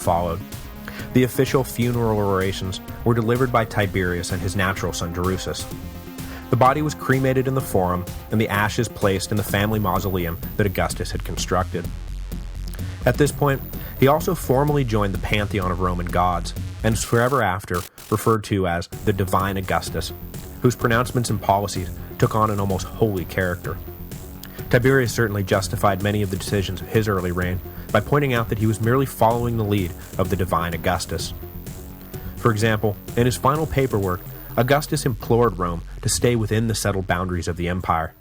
followed. The official funeral orations were delivered by Tiberius and his natural son Drusus. The body was cremated in the Forum, and the ashes placed in the family mausoleum that Augustus had constructed. At this point, he also formally joined the pantheon of Roman gods, and is forever after referred to as the Divine Augustus, whose pronouncements and policies took on an almost holy character. Tiberius certainly justified many of the decisions of his early reign by pointing out that he was merely following the lead of the Divine Augustus. For example, in his final paperwork, Augustus implored Rome to stay within the settled boundaries of the empire.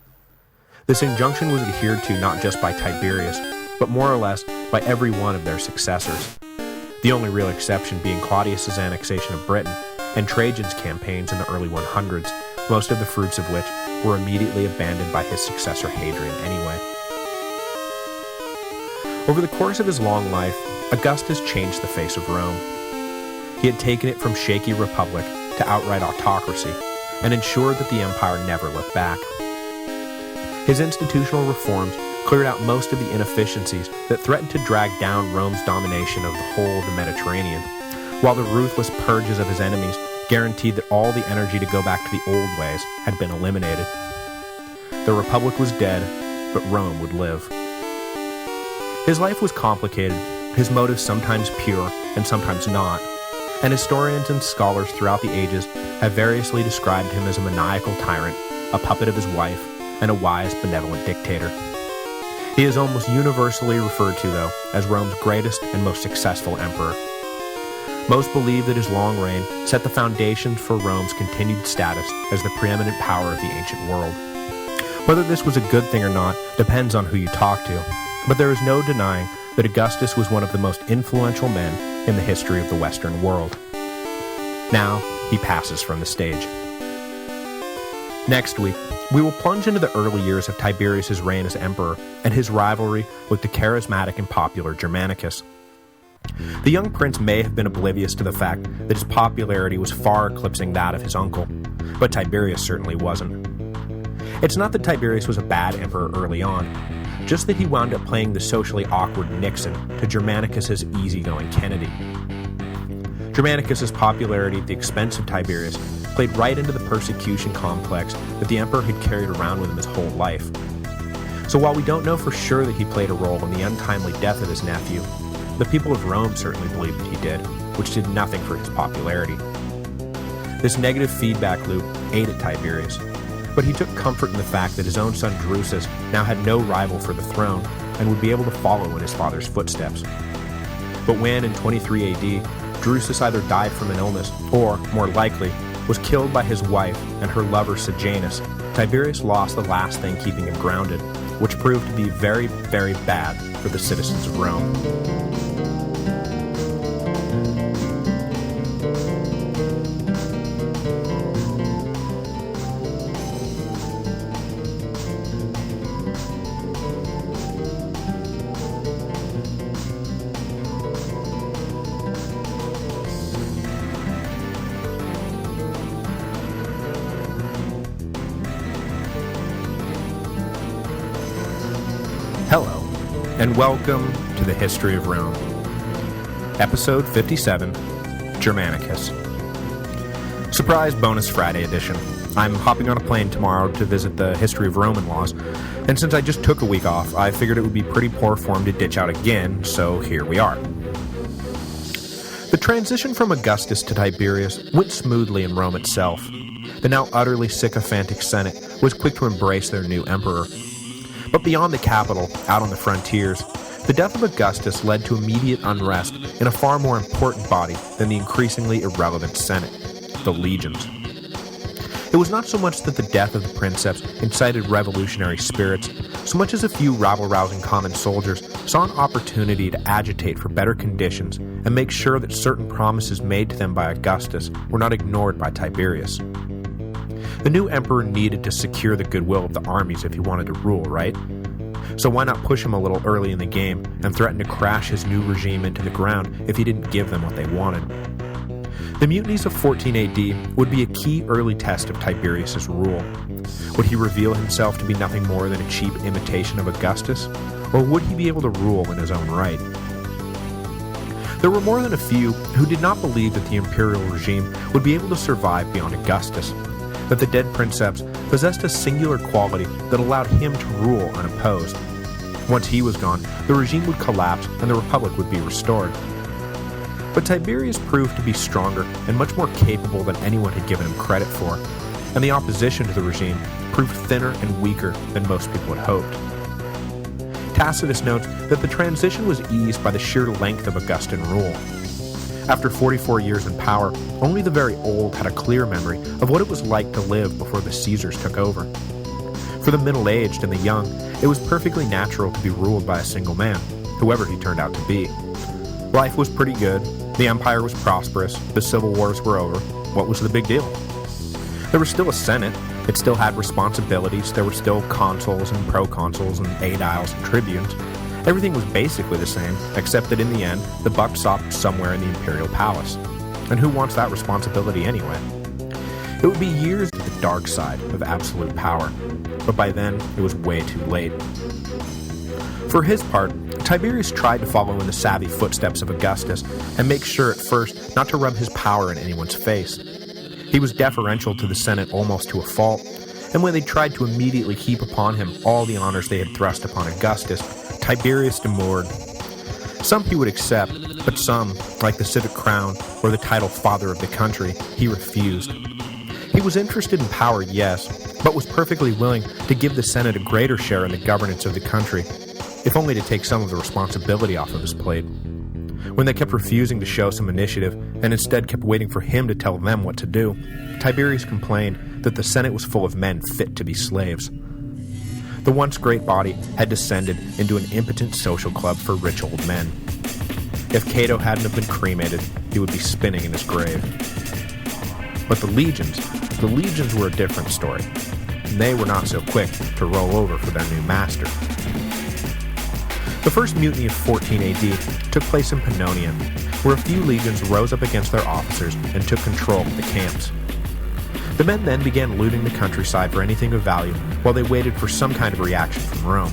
This injunction was adhered to not just by Tiberius, but more or less by every one of their successors, the only real exception being Claudius's annexation of Britain and Trajan's campaigns in the early 100s, most of the fruits of which were immediately abandoned by his successor Hadrian anyway. Over the course of his long life, Augustus changed the face of Rome. He had taken it from shaky republic to outright autocracy, and ensured that the empire never looked back. His institutional reforms cleared out most of the inefficiencies that threatened to drag down Rome's domination of the whole of the Mediterranean, while the ruthless purges of his enemies guaranteed that all the energy to go back to the old ways had been eliminated. The Republic was dead, but Rome would live. His life was complicated, his motives sometimes pure and sometimes not, and historians and scholars throughout the ages have variously described him as a maniacal tyrant, a puppet of his wife, and a wise, benevolent dictator. He is almost universally referred to, though, as Rome's greatest and most successful emperor. Most believe that his long reign set the foundations for Rome's continued status as the preeminent power of the ancient world. Whether this was a good thing or not depends on who you talk to, but there is no denying that Augustus was one of the most influential men in the history of the Western world. Now, he passes from the stage. Next week, we will plunge into the early years of Tiberius's reign as emperor and his rivalry with the charismatic and popular Germanicus. The young prince may have been oblivious to the fact that his popularity was far eclipsing that of his uncle, but Tiberius certainly wasn't. It's not that Tiberius was a bad emperor early on, just that he wound up playing the socially awkward Nixon to Germanicus's easygoing Kennedy. Germanicus's popularity at the expense of Tiberius played right into the persecution complex that the emperor had carried around with him his whole life. So while we don't know for sure that he played a role in the untimely death of his nephew, the people of Rome certainly believed that he did, which did nothing for his popularity. This negative feedback loop ate at Tiberius, but he took comfort in the fact that his own son Drusus now had no rival for the throne and would be able to follow in his father's footsteps. But when, in 23 AD, Drusus either died from an illness or, more likely, was killed by his wife and her lover Sejanus, Tiberius lost the last thing keeping him grounded, which proved to be very, very bad for the citizens of Rome. Hello, and welcome to the History of Rome. Episode 57, Germanicus. Surprise bonus Friday edition. I'm hopping on a plane tomorrow to visit the history of Roman laws, and since I just took a week off, I figured it would be pretty poor form to ditch out again, so here we are. The transition from Augustus to Tiberius went smoothly in Rome itself. The now utterly sycophantic Senate was quick to embrace their new emperor. But beyond the capital, out on the frontiers, the death of Augustus led to immediate unrest in a far more important body than the increasingly irrelevant Senate, the legions. It was not so much that the death of the princeps incited revolutionary spirits, so much as a few rabble-rousing common soldiers saw an opportunity to agitate for better conditions and make sure that certain promises made to them by Augustus were not ignored by Tiberius. The new emperor needed to secure the goodwill of the armies if he wanted to rule, right? So why not push him a little early in the game and threaten to crash his new regime into the ground if he didn't give them what they wanted? The mutinies of 14 AD would be a key early test of Tiberius's rule. Would he reveal himself to be nothing more than a cheap imitation of Augustus, or would he be able to rule in his own right? There were more than a few who did not believe that the imperial regime would be able to survive beyond Augustus, that the dead princeps possessed a singular quality that allowed him to rule unopposed. Once he was gone, the regime would collapse and the Republic would be restored. But Tiberius proved to be stronger and much more capable than anyone had given him credit for, and the opposition to the regime proved thinner and weaker than most people had hoped. Tacitus notes that the transition was eased by the sheer length of Augustan rule. After 44 years in power, only the very old had a clear memory of what it was like to live before the Caesars took over. For the middle-aged and the young, it was perfectly natural to be ruled by a single man, whoever he turned out to be. Life was pretty good, the empire was prosperous, the civil wars were over. What was the big deal? There was still a senate, it still had responsibilities, there were still consuls and proconsuls and aediles and tribunes. Everything was basically the same, except that in the end, the buck stopped somewhere in the imperial palace. And who wants that responsibility anyway? It would be years to the dark side of absolute power, but by then, it was way too late. For his part, Tiberius tried to follow in the savvy footsteps of Augustus and make sure at first not to rub his power in anyone's face. He was deferential to the Senate almost to a fault, and when they tried to immediately heap upon him all the honors they had thrust upon Augustus, Tiberius demurred. Some he would accept, but some, like the civic crown or the title Father of the Country, he refused. He was interested in power, yes, but was perfectly willing to give the Senate a greater share in the governance of the country, if only to take some of the responsibility off of his plate. When they kept refusing to show some initiative, and instead kept waiting for him to tell them what to do, Tiberius complained that the Senate was full of men fit to be slaves. The once great body had descended into an impotent social club for rich old men. If Cato hadn't have been cremated, he would be spinning in his grave. But the legions were a different story. They were not so quick to roll over for their new master. The first mutiny of 14 AD took place in Pannonia, where a few legions rose up against their officers and took control of the camps. The men then began looting the countryside for anything of value while they waited for some kind of reaction from Rome.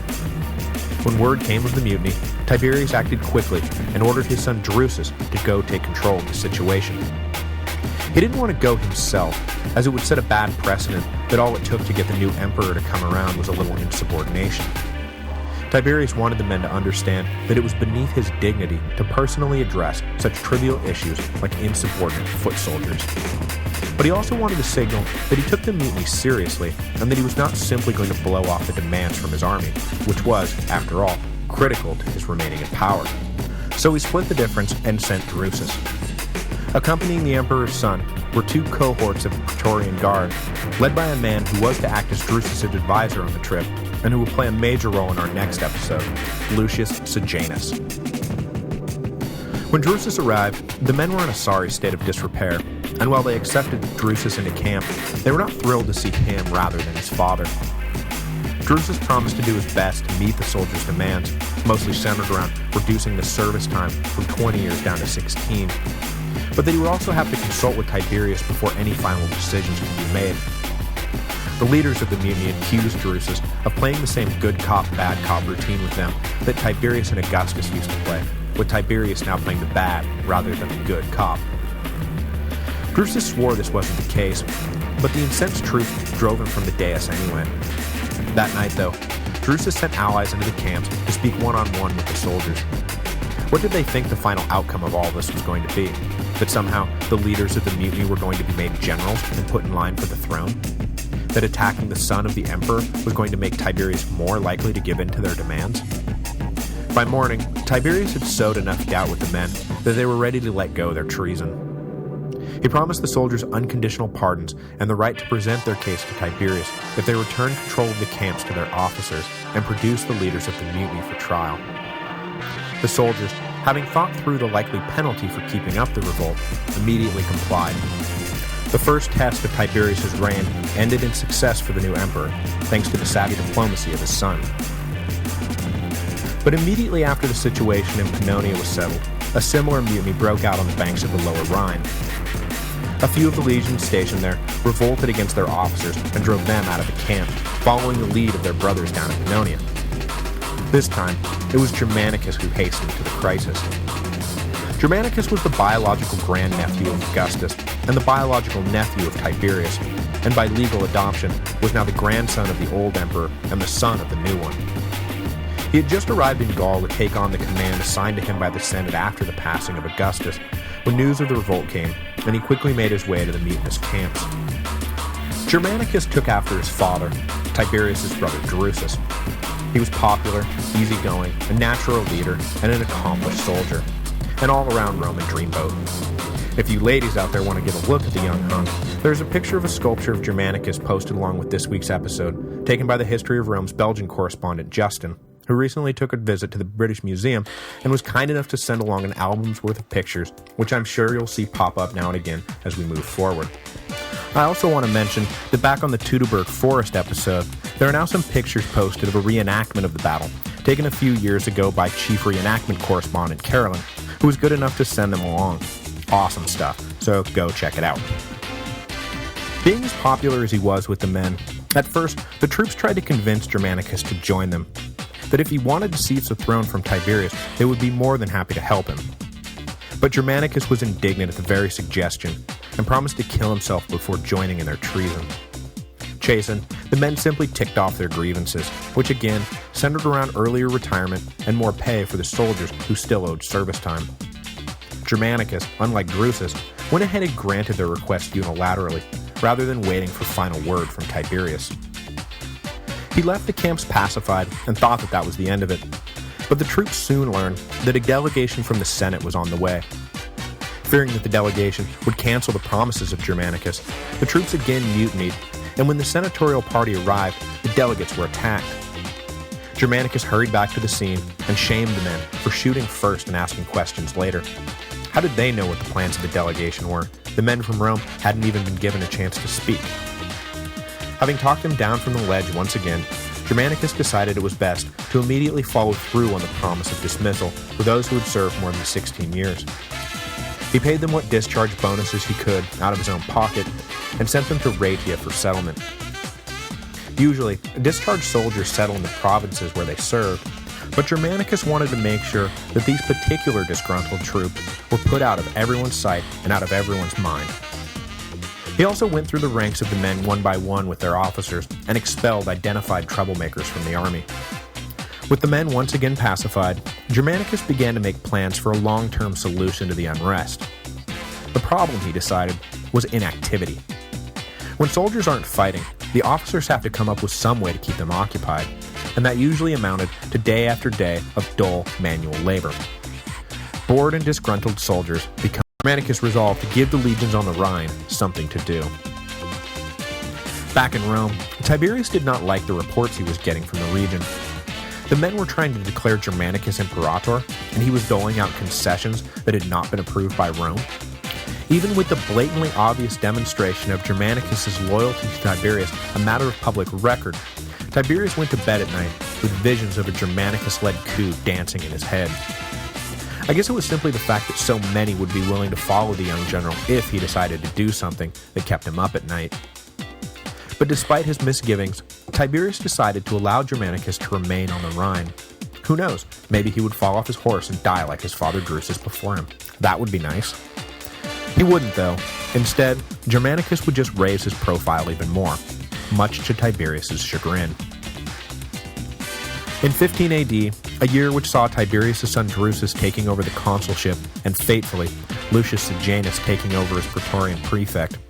When word came of the mutiny, Tiberius acted quickly and ordered his son Drusus to go take control of the situation. He didn't want to go himself, as it would set a bad precedent that all it took to get the new emperor to come around was a little insubordination. Tiberius wanted the men to understand that it was beneath his dignity to personally address such trivial issues like insubordinate foot soldiers. But he also wanted to signal that he took the mutiny seriously and that he was not simply going to blow off the demands from his army, which was, after all, critical to his remaining in power. So he split the difference and sent Drusus. Accompanying the emperor's son were two cohorts of the Praetorian Guard, led by a man who was to act as Drusus' advisor on the trip and who will play a major role in our next episode, Lucius Sejanus. When Drusus arrived, the men were in a sorry state of disrepair, and while they accepted Drusus into camp, they were not thrilled to see him rather than his father. Drusus promised to do his best to meet the soldiers' demands, mostly centered around reducing the service time from 20 years down to 16, but that he would also have to consult with Tiberius before any final decisions could be made. The leaders of the mutiny accused Drusus of playing the same good cop, bad cop routine with them that Tiberius and Augustus used to play, with Tiberius now playing the bad rather than the good cop. Drusus swore this wasn't the case, but the incensed troops drove him from the dais anyway. That night, though, Drusus sent allies into the camps to speak one-on-one with the soldiers. What did they think the final outcome of all this was going to be? That somehow the leaders of the mutiny were going to be made generals and put in line for the throne? That attacking the son of the emperor was going to make Tiberius more likely to give in to their demands? By morning, Tiberius had sowed enough doubt with the men that they were ready to let go their treason. He promised the soldiers unconditional pardons and the right to present their case to Tiberius if they returned control of the camps to their officers and produced the leaders of the mutiny for trial. The soldiers, having thought through the likely penalty for keeping up the revolt, immediately complied. The first test of Tiberius' reign ended in success for the new emperor, thanks to the savvy diplomacy of his son. But immediately after the situation in Pannonia was settled, a similar mutiny broke out on the banks of the lower Rhine. A few of the legions stationed there revolted against their officers and drove them out of the camp, following the lead of their brothers down in Pannonia. This time, it was Germanicus who hastened to the crisis. Germanicus was the biological grandnephew of Augustus and the biological nephew of Tiberius, and by legal adoption was now the grandson of the old emperor and the son of the new one. He had just arrived in Gaul to take on the command assigned to him by the Senate after the passing of Augustus, when news of the revolt came, and he quickly made his way to the mutinous camps. Germanicus took after his father, Tiberius' brother Drusus. He was popular, easygoing, a natural leader, and an accomplished soldier, an all-around Roman dreamboat. If you ladies out there want to get a look at the young hunk, there's a picture of a sculpture of Germanicus posted along with this week's episode, taken by the History of Rome's Belgian correspondent Justin, who recently took a visit to the British Museum and was kind enough to send along an album's worth of pictures, which I'm sure you'll see pop up now and again as we move forward. I also want to mention that back on the Teutoburg Forest episode, there are now some pictures posted of a reenactment of the battle, taken a few years ago by Chief Reenactment Correspondent Carolyn, who was good enough to send them along. Awesome stuff, so go check it out. Being as popular as he was with the men, at first, the troops tried to convince Germanicus to join them, that if he wanted to seize the throne from Tiberius, they would be more than happy to help him. But Germanicus was indignant at the very suggestion, and promised to kill himself before joining in their treason. Chastened, the men simply ticked off their grievances, which again centered around earlier retirement and more pay for the soldiers who still owed service time. Germanicus, unlike Drusus, went ahead and granted their request unilaterally, rather than waiting for final word from Tiberius. He left the camps pacified and thought that was the end of it, but the troops soon learned that a delegation from the Senate was on the way. Fearing that the delegation would cancel the promises of Germanicus, the troops again mutinied, and when the senatorial party arrived, the delegates were attacked. Germanicus hurried back to the scene and shamed the men for shooting first and asking questions later. How did they know what the plans of the delegation were? The men from Rome hadn't even been given a chance to speak. Having talked him down from the ledge once again, Germanicus decided it was best to immediately follow through on the promise of dismissal for those who had served more than 16 years. He paid them what discharge bonuses he could out of his own pocket and sent them to Raetia for settlement. Usually, discharged soldiers settle in the provinces where they served, but Germanicus wanted to make sure that these particular disgruntled troops were put out of everyone's sight and out of everyone's mind. He also went through the ranks of the men one by one with their officers and expelled identified troublemakers from the army. With the men once again pacified, Germanicus began to make plans for a long-term solution to the unrest. The problem, he decided, was inactivity. When soldiers aren't fighting, the officers have to come up with some way to keep them occupied, and that usually amounted to day after day of dull manual labor. Bored and disgruntled soldiers become Germanicus resolved to give the legions on the Rhine something to do. Back in Rome, Tiberius did not like the reports he was getting from the region. The men were trying to declare Germanicus imperator, and he was doling out concessions that had not been approved by Rome. Even with the blatantly obvious demonstration of Germanicus' loyalty to Tiberius a matter of public record, Tiberius went to bed at night with visions of a Germanicus-led coup dancing in his head. I guess it was simply the fact that so many would be willing to follow the young general if he decided to do something that kept him up at night. But despite his misgivings, Tiberius decided to allow Germanicus to remain on the Rhine. Who knows, maybe he would fall off his horse and die like his father Drusus before him. That would be nice. He wouldn't, though. Instead, Germanicus would just raise his profile even more, much to Tiberius' chagrin. In 15 AD, a year which saw Tiberius' son Drusus taking over the consulship and, fatefully, Lucius Sejanus taking over as Praetorian prefect,